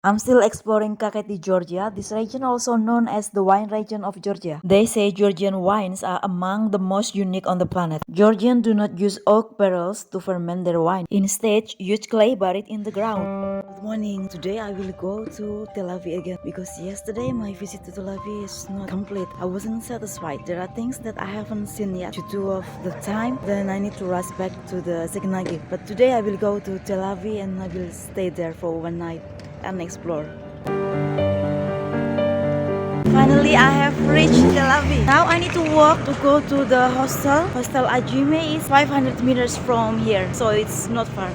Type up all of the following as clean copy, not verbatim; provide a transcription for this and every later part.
I'm still exploring Kakheti, Georgia. This region also known as the wine region of Georgia. They say Georgian wines are among the most unique on the planet. Georgians do not use oak barrels to ferment their wine. Instead, use clay buried in the ground. Good morning. Today I will go to Telavi again because yesterday my visit to Telavi is not complete. I wasn't satisfied. There are things that I haven't seen yet. Due to of the time, then I need to rush back to the Sighnaghi. But today I will go to Telavi and I will stay there for one night and explore. Finally, I have reached Telavi. Now I need to walk to go to the hostel. Hostel Ajime is 500 meters from here, so it's not far.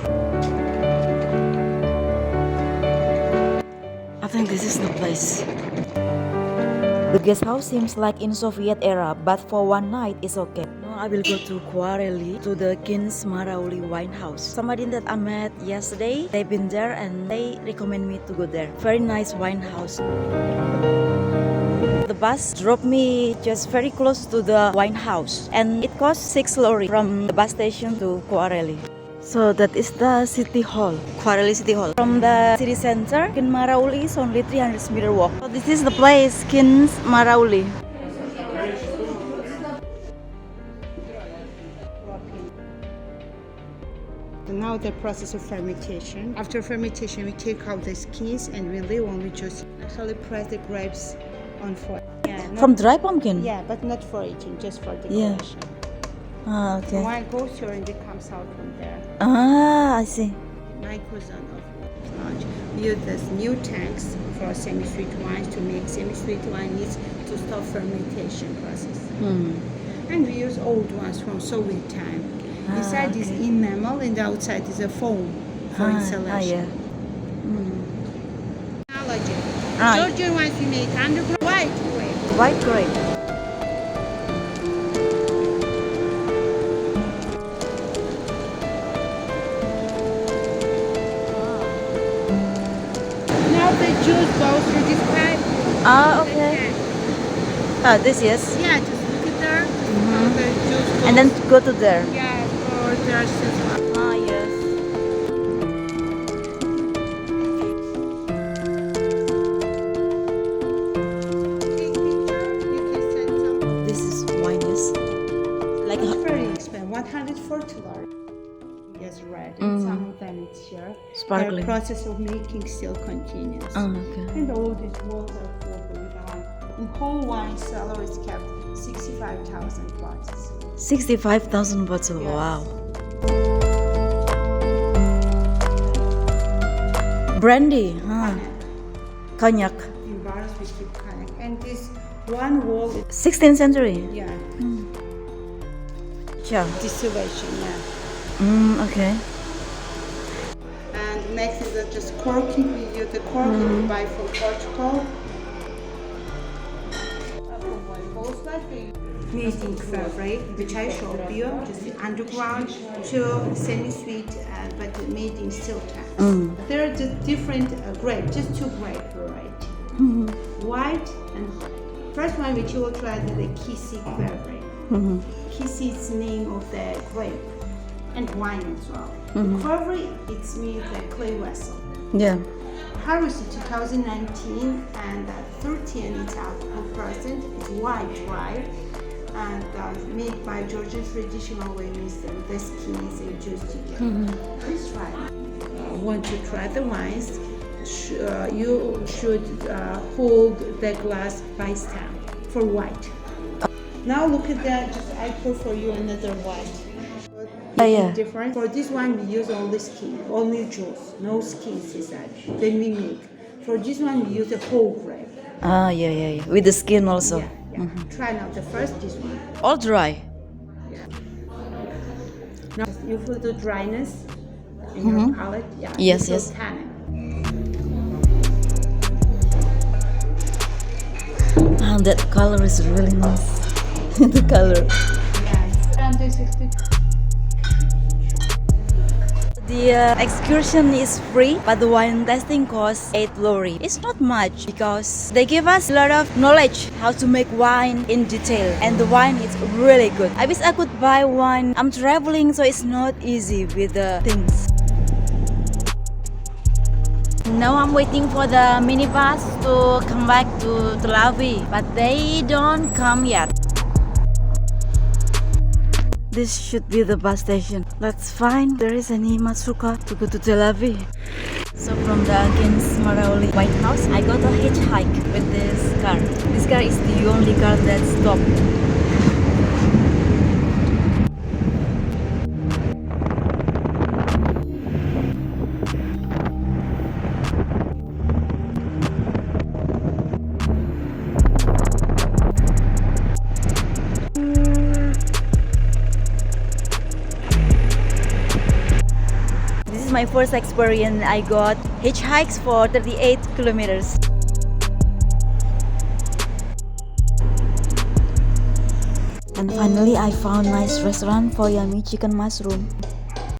I think this is the place. The guest house seems like in Soviet era, but for one night it's okay. Now I will go to Kvareli to the Kindzmarauli Winehouse. Somebody that I met yesterday, they've been there and they recommend me to go there. Very nice wine house. The bus dropped me just very close to the wine house and it cost 6 lari from the bus station to Kvareli. So that is the city hall, Kvareli city hall. From the city center, Kindzmarauli is only 300 meter walk. So this is the place, Kindzmarauli. Now the process of fermentation. After fermentation, we take out the skins and we leave only just actually press the grapes on foil. Yeah, From dry pumpkin? yeah, but not for eating, just for decoration. Ah, okay. Wine goes here and it comes out from there. Ah, I see. 9% of large. We use this new tanks for semi-sweet wines to make semi-sweet wine needs to stop fermentation process. And we use old ones from Soviet time. Inside is enamel and the outside is a foam for insulation. Technology. Georgian wines we make underground white grape. White grape. Now the juice goes through this pipe. Ah, okay. Ah, this yes. Yeah, just look at there. How the juice goes. And then go to there. Yeah, or there's just Ah, yes. take picture. You can send some. This is wine, yes. Like It's very expensive. 140 lari. Yes, red. And some of them it's here. Sparkling. The process of making still continues. Okay. And all these walls are filled with wine. In whole wine cellar is kept 65,000 bottles. 65,000 bottles. Yes. Wow. Brandy. Cognac. In bars we keep cognac. And this one wall is 16th century. yeah, Yeah. distillation, yeah. Okay. And next is just corking. We use the corking we buy from Portugal. Made in Qvervi, which I showed you, just underground to semi-sweet, but made in steel tanks. There are just different grapes, just two grape variety, white and first one which you will try is the Qvervi. Qvervi is the name of the grape and wine as well. Qvervi it's means the clay vessel. Yeah. Harvested 2019 and 13 it's alcohol percent. It's white dry and made by Georgian traditional way means the skins and juice together. Please try. Once you try the wines, you should hold the glass by stem for white. Now look at that. Just I pour for you another white. Yeah. Different. For this one, we use only skin, only juice, no skins inside. Then we make. For this one, we use a whole grape. Ah, yeah. With the skin also. Yeah. Try now the first this one. All dry. Now you feel the dryness in your palate. Yeah. Yes, you feel yes. tannin. Ah, that color is really nice. The color. Yes. And this is the The excursion is free, but the wine tasting costs 8 lari. It's not much because they give us a lot of knowledge how to make wine in detail, and the wine is really good. I wish I could buy wine. I'm traveling, so it's not easy with the things. Now I'm waiting for the minibus to come back to Telavi, but they don't come yet. This should be the bus station. Let's find if there is any Matsuka to go to Telavi. So from the Kindzmarauli Winehouse, I got a hitchhike with this car. This car is the only car that stopped. This is my first experience. I got hitchhikes for 38 kilometers. And finally, I found nice restaurant for yummy chicken mushroom.